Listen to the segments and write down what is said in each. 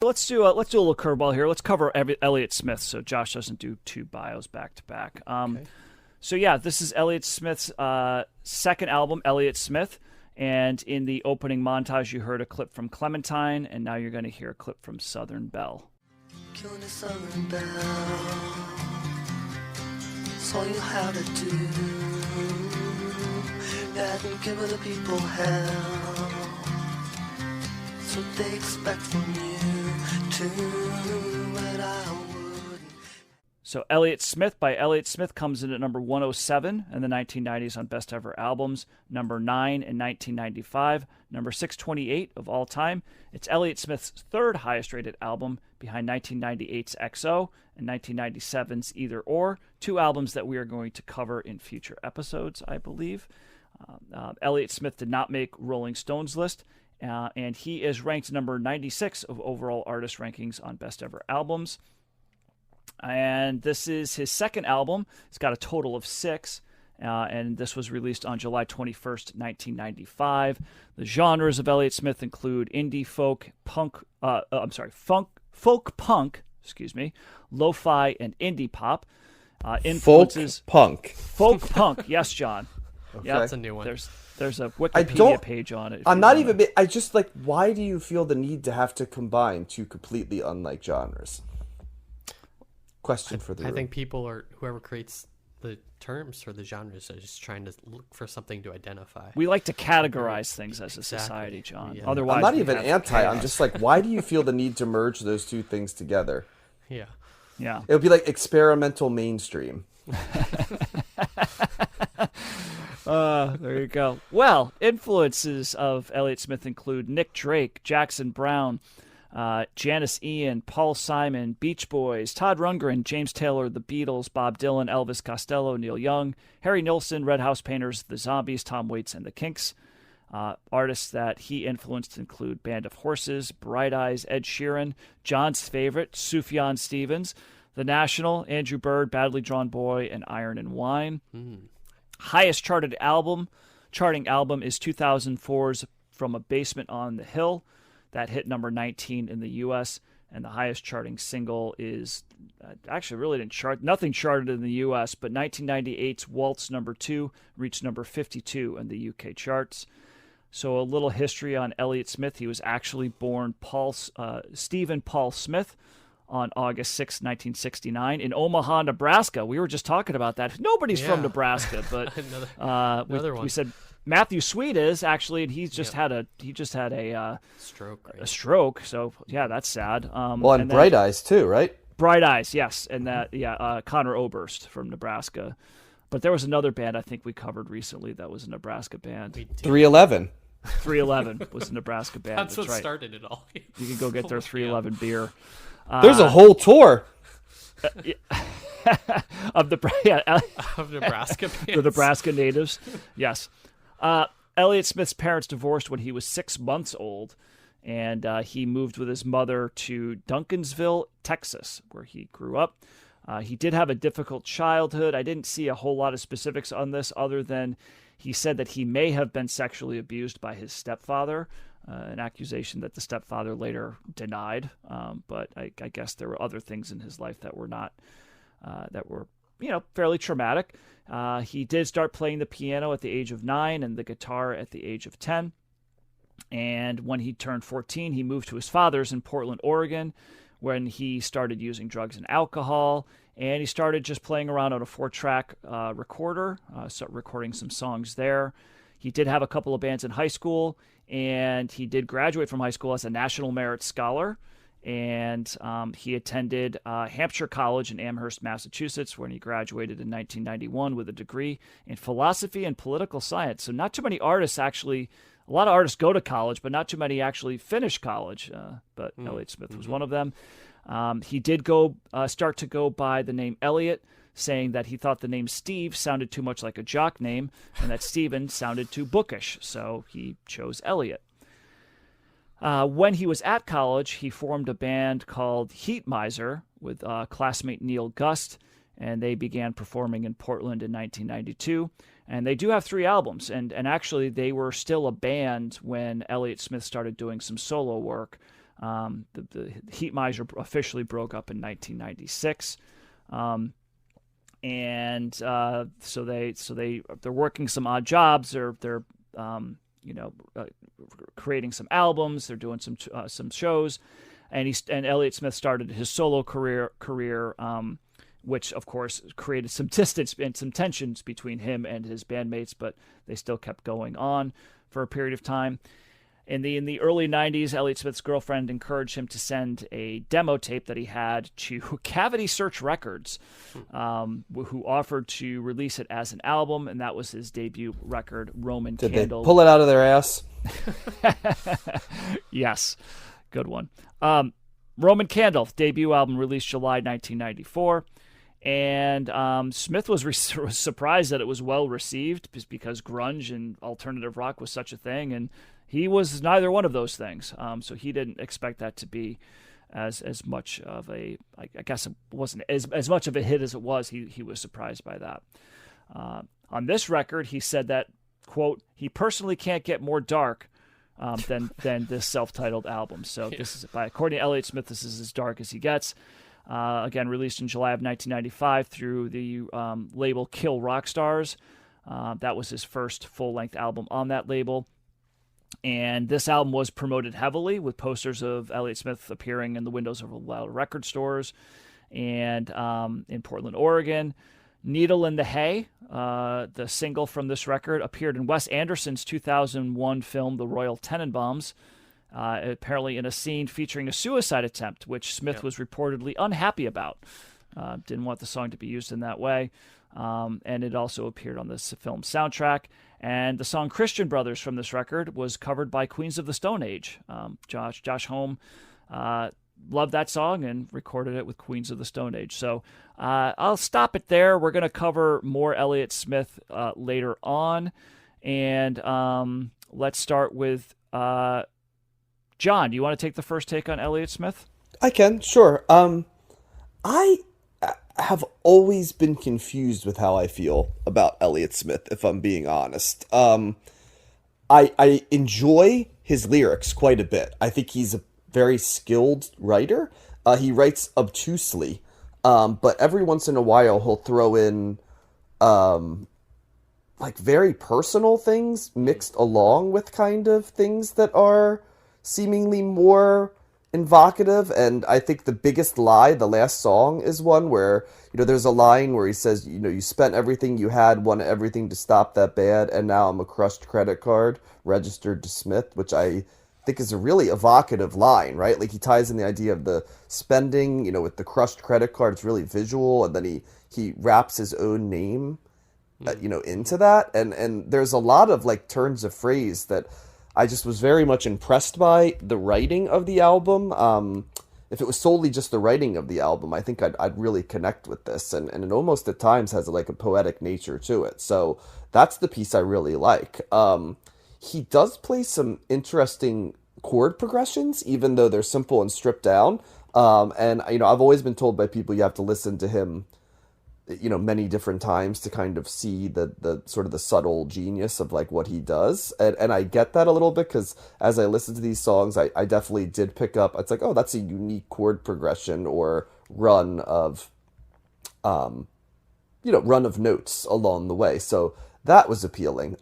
let's do a little curveball here. Let's cover Elliott Smith, so Josh doesn't do two bios back to back. Okay. So yeah, this is Elliott Smith's second album, Elliott Smith, and in the opening montage, you heard a clip from Clementine, and now you're going to hear a clip from Southern Belle. Killing the Southern Belle, that's all you have to do. That and give the people hell. That's what they expect from you too, but I wouldn't. So Elliott Smith by Elliott Smith comes in at number 107 in the 1990s on Best Ever Albums, number 9 in 1995, number 628 of all time. It's Elliott Smith's third highest rated album behind 1998's XO and 1997's Either Or, two albums that we are going to cover in future episodes, I believe. Elliott Smith did not make Rolling Stone's list, and he is ranked number 96 of overall artist rankings on Best Ever Albums. And this is his second album. It's got a total of 6, and this was released on July 21st, 1995. The genres of Elliott Smith include indie folk, folk punk, lo-fi and indie pop. Influences folk punk. Yes, John. Okay. Yeah, That's a new one. There's a Wikipedia page on it. I'm not even. I just like. Why do you feel the need to have to combine two completely unlike genres? Question for the room. I think people or whoever creates the terms for the genres are just trying to look for something to identify. We like to categorize things as a society, John. Yeah. Otherwise, I'm not we even have anti. chaos. I'm just like, why do you feel the need to merge those two things together? Yeah. Yeah. It would be like experimental mainstream. There you go. Well, influences of Elliott Smith include Nick Drake, Jackson Browne, Janis Ian, Paul Simon, Beach Boys, Todd Rundgren, James Taylor, The Beatles, Bob Dylan, Elvis Costello, Neil Young, Harry Nilsson, Red House Painters, The Zombies, Tom Waits, and The Kinks. Artists that he influenced include Band of Horses, Bright Eyes, Ed Sheeran, John's favorite, Sufjan Stevens, The National, Andrew Bird, Badly Drawn Boy, and Iron and Wine. Highest charting album is 2004's From a Basement on the Hill. That hit number 19 in the U.S., and the highest charting single is actually really didn't chart. Nothing charted in the U.S., but 1998's Waltz number 2 reached number 52 in the U.K. charts. So a little history on Elliott Smith. He was actually born Stephen Paul Smith on August 6, 1969, in Omaha, Nebraska. We were just talking about that. Nobody's from Nebraska, but another one. We said Matthew Sweet is actually, and he's just had a stroke. Right? A stroke. So yeah, that's sad. And Bright Eyes too, right? Bright Eyes, yes, and that Connor Oberst from Nebraska. But there was another band I think we covered recently that was a Nebraska band. 311. 311 was a Nebraska band. That's what right. started it all. You can go get their 311 beer. There's a whole tour of Nebraska bands. The Nebraska natives. Yes. Elliott Smith's parents divorced when he was 6 months old, and he moved with his mother to Duncansville, Texas, where he grew up. He did have a difficult childhood. I didn't see a whole lot of specifics on this other than he said that he may have been sexually abused by his stepfather, an accusation that the stepfather later denied. But I guess there were other things in his life that were not, fairly traumatic. He did start playing the piano at the age of 9 and the guitar at the age of 10. And when he turned 14, he moved to his father's in Portland, Oregon, when he started using drugs and alcohol. And he started just playing around on a 4-track recorder, recording some songs there. He did have a couple of bands in high school, and he did graduate from high school as a National Merit Scholar. And he attended Hampshire College in Amherst, Massachusetts, when he graduated in 1991 with a degree in philosophy and political science. So not too many artists actually, a lot of artists go to college, but not too many actually finish college. But Elliott Smith was one of them. He did start to go by the name Elliott, saying that he thought the name Steve sounded too much like a jock name and that Stephen sounded too bookish, so he chose Elliott. When he was at college, he formed a band called Heat Miser with classmate Neil Gust, and they began performing in Portland in 1992. And they do have 3 albums, and actually they were still a band when Elliott Smith started doing some solo work. The Heat Miser officially broke up in 1996. So they're working some odd jobs. They're creating some albums. They're doing some shows, and Elliott Smith started his solo career, which of course created some distance and some tensions between him and his bandmates, but they still kept going on for a period of time. In the early 90s, Elliott Smith's girlfriend encouraged him to send a demo tape that he had to Cavity Search Records, who offered to release it as an album, and that was his debut record, Roman Candle. Did they pull it out of their ass? Yes, good one. Roman Candle, debut album, released July 1994. And Smith was surprised that it was well received, because grunge and alternative rock was such a thing, and he was neither one of those things. So he didn't expect that to be as much of a, I guess it wasn't as much of a hit as it was. He was surprised by that. On this record, he said that, quote, he personally can't get more dark than this self-titled album. So this is, according to Elliott Smith, this is as dark as he gets. Again, released in July of 1995 through the label Kill Rock Stars. That was his first full-length album on that label. And this album was promoted heavily, with posters of Elliott Smith appearing in the windows of a lot of record stores and in Portland, Oregon. Needle in the Hay, the single from this record, appeared in Wes Anderson's 2001 film The Royal Tenenbaums, apparently in a scene featuring a suicide attempt, which Smith was reportedly unhappy about. Didn't want the song to be used in that way. And it also appeared on this film soundtrack. And the song Christian Brothers from this record was covered by Queens of the Stone Age. Josh Homme loved that song and recorded it with Queens of the Stone Age. So I'll stop it there. We're going to cover more Elliott Smith later on. And let's start with John. Do you want to take the first take on Elliott Smith? I can, sure. I have always been confused with how I feel about Elliott Smith, if I'm being honest. I enjoy his lyrics quite a bit. I think he's a very skilled writer. He writes obtusely, but every once in a while he'll throw in like very personal things mixed along with kind of things that are seemingly more evocative. And I think The Biggest Lie, the last song, is one where, there's a line where he says, you spent everything you had, wanted everything to stop that bad, and now I'm a crushed credit card registered to Smith, which I think is a really evocative line, right? Like, he ties in the idea of the spending, with the crushed credit card. It's really visual, and then he wraps his own name, into that. And there's a lot of like turns of phrase that I just was very much impressed by. The writing of the album. If it was solely just the writing of the album, I think I'd really connect with this, and it almost at times has like a poetic nature to it. So that's the piece I really like. He does play some interesting chord progressions, even though they're simple and stripped down. And I've always been told by people you have to listen to him many different times to kind of see the sort of the subtle genius of like what he does. And I get that a little bit, because as I listen to these songs, I definitely did pick up, it's like, oh, that's a unique chord progression or run of notes along the way. So that was appealing.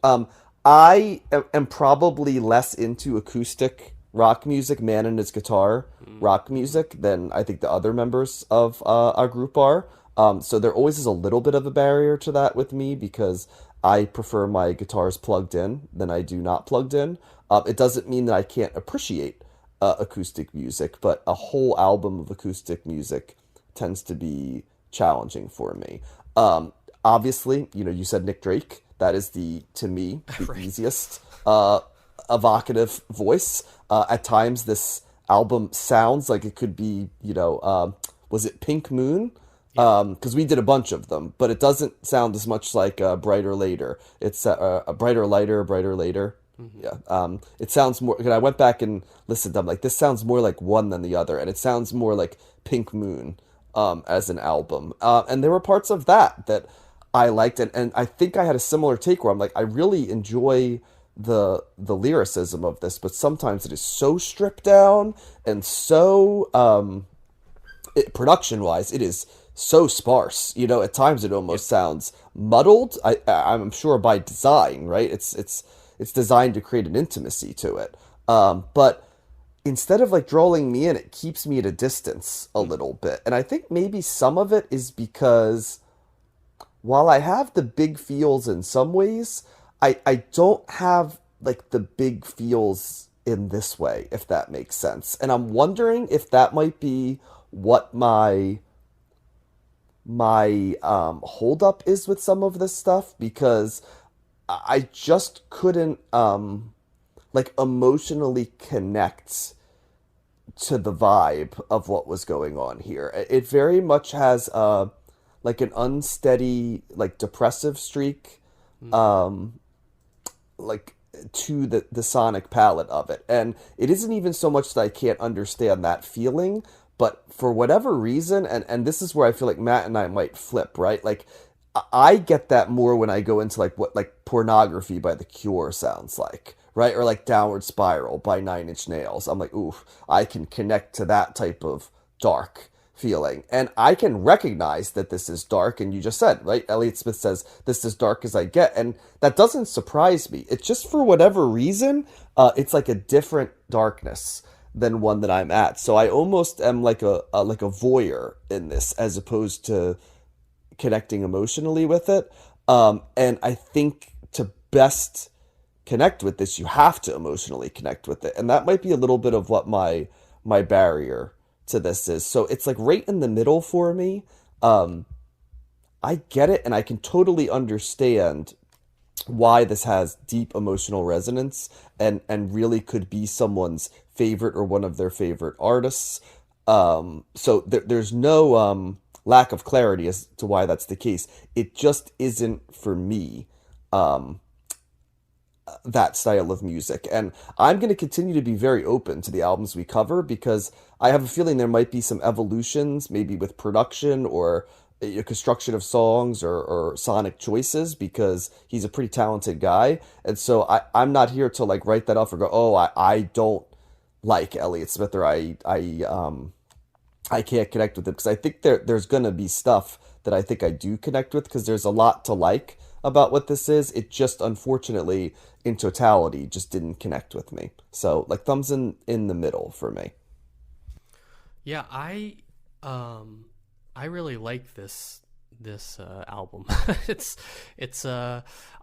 I am probably less into acoustic rock music, man and his guitar rock music, than I think the other members of our group are. So there always is a little bit of a barrier to that with me, because I prefer my guitars plugged in than I do not plugged in. It doesn't mean that I can't appreciate acoustic music, but a whole album of acoustic music tends to be challenging for me. Obviously, you said Nick Drake. That is to me, the easiest evocative voice. At times, this album sounds like it could be, was it Pink Moon? Because we did a bunch of them, but it doesn't sound as much like Brighter Later. It's a Brighter Lighter, Brighter Later. Mm-hmm. Yeah. It sounds more, I went back and listened to them, like, this sounds more like one than the other, and it sounds more like Pink Moon as an album. And there were parts of that I liked, and I think I had a similar take where I'm like, I really enjoy the lyricism of this, but sometimes it is so stripped down and so production wise, it is so sparse. You know, at times it almost sounds muddled. I'm sure by design, right? It's designed to create an intimacy to it. But instead of like drawing me in, it keeps me at a distance a little bit. And I think maybe some of it is because while I have the big feels in some ways, I don't have like the big feels in this way, if that makes sense. And I'm wondering if that might be what my hold up is with some of this stuff, because I just couldn't like emotionally connect to the vibe of what was going on here. It very much has like an unsteady, like depressive streak, like to the sonic palette of it. And it isn't even so much that I can't understand that feeling, but for whatever reason, and this is where I feel like Matt and I might flip, right? Like I get that more when I go into like what like Pornography by The Cure sounds like, right? Or like Downward Spiral by Nine Inch Nails. I'm like, ooh, I can connect to that type of dark feeling. And I can recognize that this is dark, and you just said, right? Elliott Smith says, this is as dark as I get, and that doesn't surprise me. It's just for whatever reason, it's like a different darkness than one that I'm at. So I almost am like a voyeur in this, as opposed to connecting emotionally with it. And I think to best connect with this, you have to emotionally connect with it. And that might be a little bit of what my barrier to this is. So it's like right in the middle for me. I get it, and I can totally understand why this has deep emotional resonance and really could be someone's favorite or one of their favorite artists. So there's no lack of clarity as to why that's the case. It just isn't for me, that style of music. And I'm going to continue to be very open to the albums we cover, because I have a feeling there might be some evolutions, maybe with production or construction of songs or sonic choices, because he's a pretty talented guy. And so I'm not here to like write that off or go, oh, I don't like Elliott Smith, or I can't connect with him, because I think there's going to be stuff that I think I do connect with, because there's a lot to like about what this is. It just, unfortunately, in totality, just didn't connect with me. So like thumbs in the middle for me. Yeah, I really like this album. it's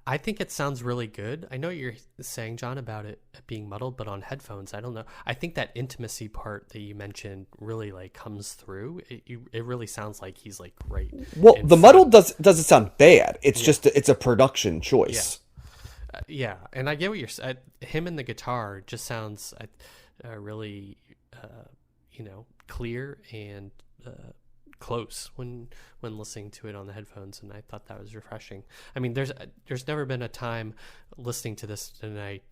I think it sounds really good. I know what you're saying, John, about it being muddled, but on headphones, I don't know. I think that intimacy part that you mentioned really like comes through. It really sounds like he's like right. Well, the muddled doesn't sound bad. It's just it's a production choice. Yeah, and I get what you're saying. Him and the guitar just sounds really, clear and close when listening to it on the headphones, and I thought that was refreshing. I mean, there's never been a time listening to this and I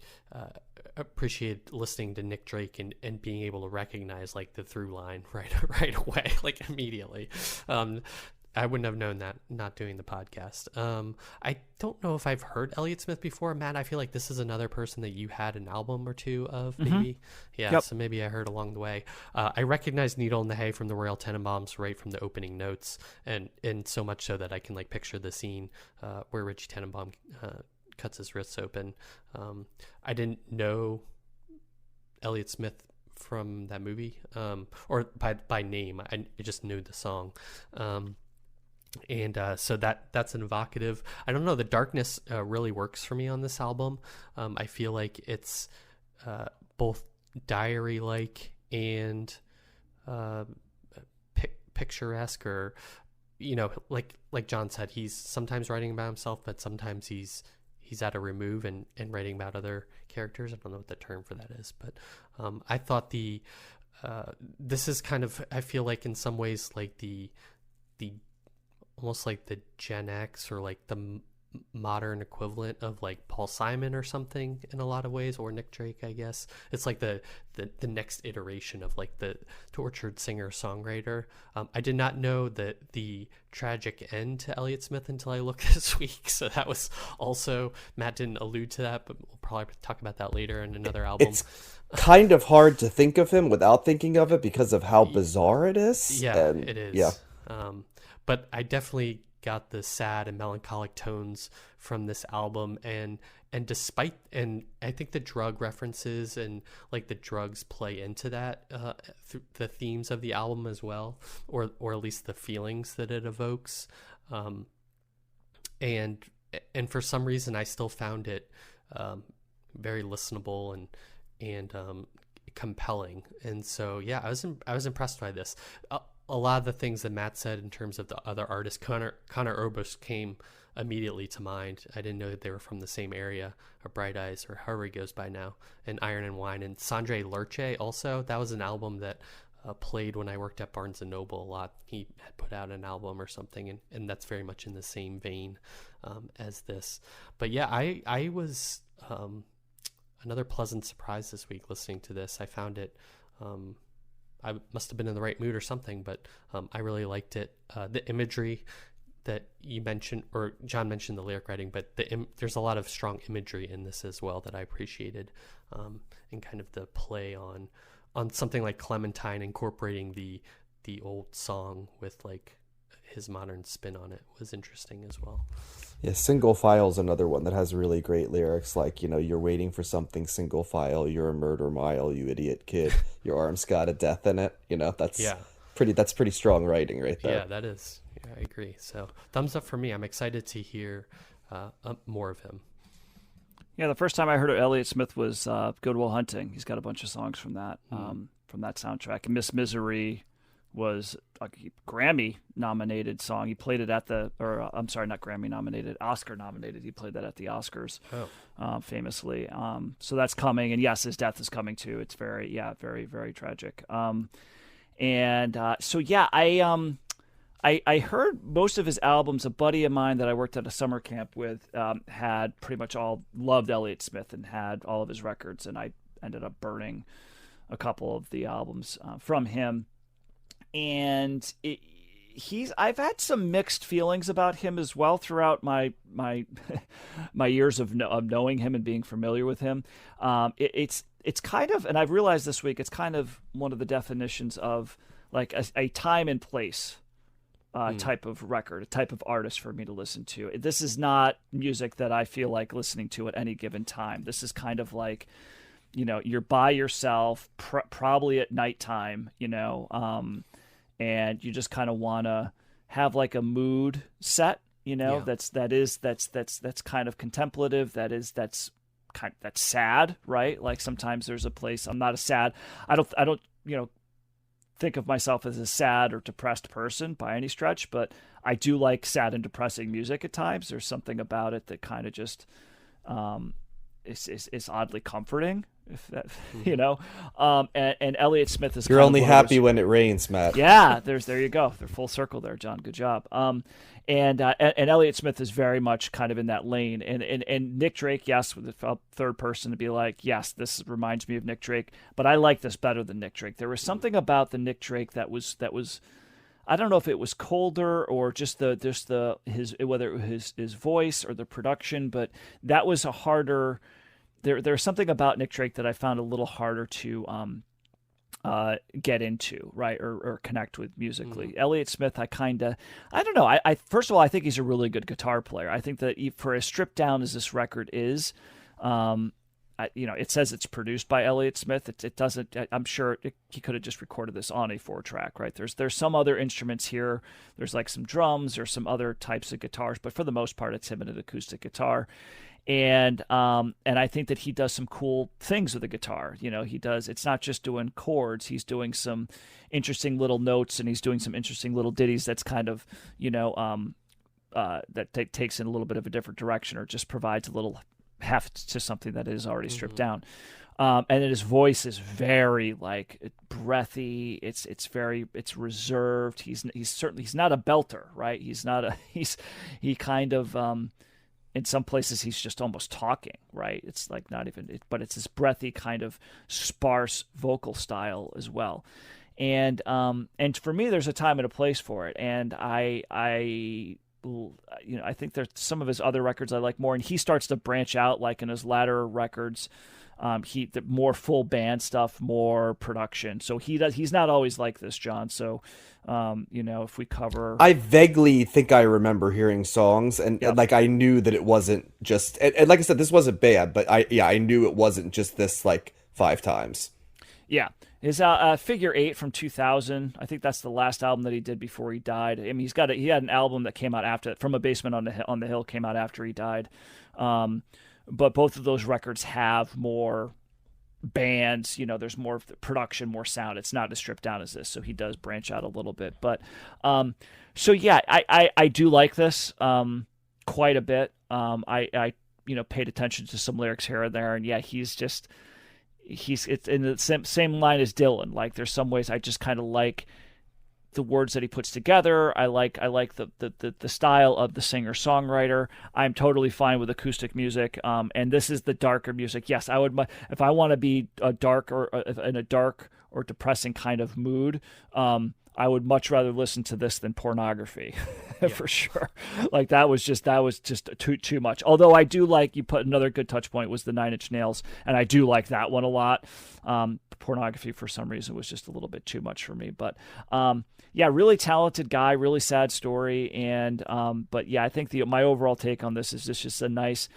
appreciate listening to Nick Drake and being able to recognize like the through line right away, like immediately. I wouldn't have known that not doing the podcast. I don't know if I've heard Elliott Smith before. Matt, I feel like this is another person that you had an album or two of, maybe. Yeah, yep. So maybe I heard along the way. I recognize Needle in the Hay from the Royal Tenenbaums right from the opening notes, and so much so that I can like picture the scene where Richie Tenenbaum cuts his wrists open. I didn't know Elliott Smith from that movie, or by name. I just knew the song. And so that's an evocative. I don't know. The darkness really works for me on this album. I feel like it's both diary-like and picturesque, or like John said, he's sometimes writing about himself, but sometimes he's at a remove and writing about other characters. I don't know what the term for that is, but I thought this is kind of, I feel like in some ways like the almost like the Gen X, or like the modern equivalent of like Paul Simon or something in a lot of ways, or Nick Drake, I guess. It's like the next iteration of like the tortured singer songwriter. I did not know that the tragic end to Elliott Smith until I looked this week, so that was also, Matt didn't allude to that, but we'll probably talk about that later in another album. It's kind of hard to think of him without thinking of it because of how bizarre it is. Yeah, and, it is. Yeah. But I definitely got the sad and melancholic tones from this album, and despite, and I think the drug references and like the drugs play into that, the themes of the album as well, or at least the feelings that it evokes. And for some reason I still found it very listenable and compelling. And so yeah, I was impressed by this. A lot of the things that Matt said in terms of the other artists, Connor Oberst came immediately to mind. I didn't know that they were from the same area, or Bright Eyes, or however he goes by now, and Iron and Wine. And Sondre Lerche also, that was an album that played when I worked at Barnes & Noble a lot. He had put out an album or something, and that's very much in the same vein as this. But yeah, I was another pleasant surprise this week listening to this. I found it... I must have been in the right mood or something, but I really liked it. The imagery that you mentioned, or John mentioned the lyric writing, but there's a lot of strong imagery in this as well that I appreciated, and kind of the play on something like Clementine, incorporating the old song with like his modern spin on it was interesting as well. Yeah, Single File's another one that has really great lyrics, like, you're waiting for something, single file, you're a murder mile, you idiot kid, your arm's got a death in it. That's pretty strong writing right there. Yeah, that is. Yeah, I agree. So thumbs up for me. I'm excited to hear more of him. Yeah, the first time I heard of Elliott Smith was Good Will Hunting. He's got a bunch of songs from that soundtrack. And Miss Misery was a Grammy-nominated song. He played it at I'm sorry, not Grammy-nominated, Oscar-nominated. He played that at the Oscars, famously. So that's coming, and yes, his death is coming too. It's very, very, very tragic. So yeah, I heard most of his albums. A buddy of mine that I worked at a summer camp with had pretty much loved Elliott Smith and had all of his records, and I ended up burning a couple of the albums from him. And I've had some mixed feelings about him as well throughout my years of knowing him and being familiar with him. It's kind of, and I've realized this week, it's kind of one of the definitions of like a time and place type of record, a type of artist for me to listen to. This is not music that I feel like listening to at any given time. This is kind of like, you're by yourself, probably at nighttime, and you just kind of want to have like a mood set, that's kind of contemplative, that's sad, right? Like sometimes there's a place. I'm not I don't think of myself as a sad or depressed person by any stretch, but I do like sad and depressing music at times. There's something about it that kind of just is oddly comforting. If that, and Elliott Smith is. You're only happy when it rains, Matt. Yeah, there you go. They're full circle there, John. Good job. And Elliott Smith is very much kind of in that lane. And Nick Drake, yes, with the third person to be like, yes, this reminds me of Nick Drake, but I like this better than Nick Drake. There was something about the Nick Drake that was. I don't know if it was colder or just his voice or the production, but that was a harder. There's something about Nick Drake that I found a little harder to get into, right, or connect with musically. Mm-hmm. Elliott Smith, I don't know. I first of all, I think he's a really good guitar player. I think that for as stripped down as this record is, it says it's produced by Elliott Smith. It doesn't. I'm sure he could have just recorded this on a 4-track, right? There's some other instruments here. There's like some drums or some other types of guitars, but for the most part, it's him and an acoustic guitar. And I think that he does some cool things with the guitar. He does. It's not just doing chords. He's doing some interesting little notes, and he's doing some interesting little ditties. That's kind of that takes in a little bit of a different direction, or just provides a little heft to something that is already stripped down. And then his voice is very like breathy. It's reserved. He's not a belter, right? He kind of in some places he's just almost talking, right? It's like not even, but it's this breathy kind of sparse vocal style as well. And for me, there's a time and a place for it. And I think there's some of his other records I like more, and he starts to branch out, like in his latter records. The more full band stuff, more production. So he's not always like this, John. So, if we cover, I vaguely think I remember hearing songs, and like I knew that it wasn't just, and like I said, this wasn't bad, but I knew it wasn't just this like 5 times. Yeah. His Figure 8 from 2000, I think that's the last album that he did before he died. I mean, he had an album that came out after, From a Basement on the Hill came out after he died. But both of those records have more bands, there's more production, more sound. It's not as stripped down as this, so he does branch out a little bit. But so yeah, I do like this quite a bit. I paid attention to some lyrics here and there, and yeah, it's in the same line as Dylan. Like there's some ways I just kind of like the words that he puts together. I like the style of the singer-songwriter. I'm totally fine with acoustic music. And this is the darker music. Yes, I would, if I want to be in a dark or depressing kind of mood, I would much rather listen to this than Pornography, for sure. Like that was just too much. Although I do like, you put another good touch point was the 9 Inch Nails, and I do like that one a lot. Pornography for some reason was just a little bit too much for me, but really talented guy, really sad story, and but yeah, I think my overall take on this is just a nice.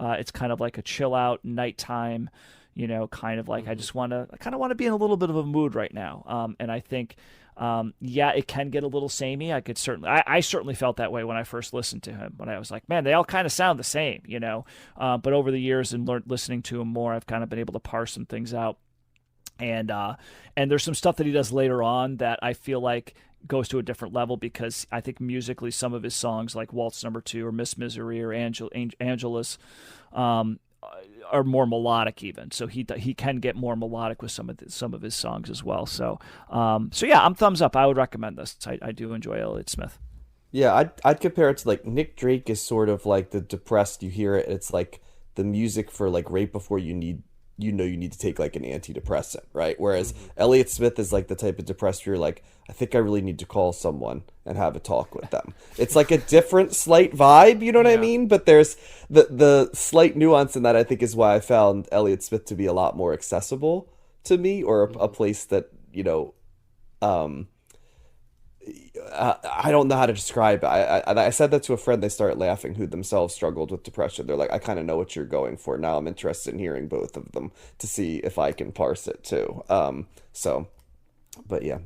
It's kind of like a chill out nighttime, kind of like I kind of want to be in a little bit of a mood right now, and I think. It can get a little samey. I certainly felt that way when I first listened to him, when I was like, man, they all kind of sound the same, but over the years and listening to him more, I've kind of been able to parse some things out. And there's some stuff that he does later on that I feel like goes to a different level, because I think musically some of his songs like Waltz Number 2 or Miss Misery or Angelus, are more melodic even. So he can get more melodic with some of his songs as well. So yeah, I'm thumbs up. I would recommend this. I do enjoy Elliott Smith. Yeah, I'd compare it to like Nick Drake is sort of like the depressed. You hear it, it's like the music for like right before you need to take like an antidepressant, right? Whereas Elliott Smith is like the type of depressed where you're like, I think I really need to call someone and have a talk with them. It's like a different slight vibe, you know what I mean? But there's the slight nuance in that, I think, is why I found Elliott Smith to be a lot more accessible to me, or a place that, I don't know how to describe it. I said that to a friend. They started laughing, who themselves struggled with depression. They're like, I kind of know what you're going for. Now I'm interested in hearing both of them to see if I can parse it too. But yeah,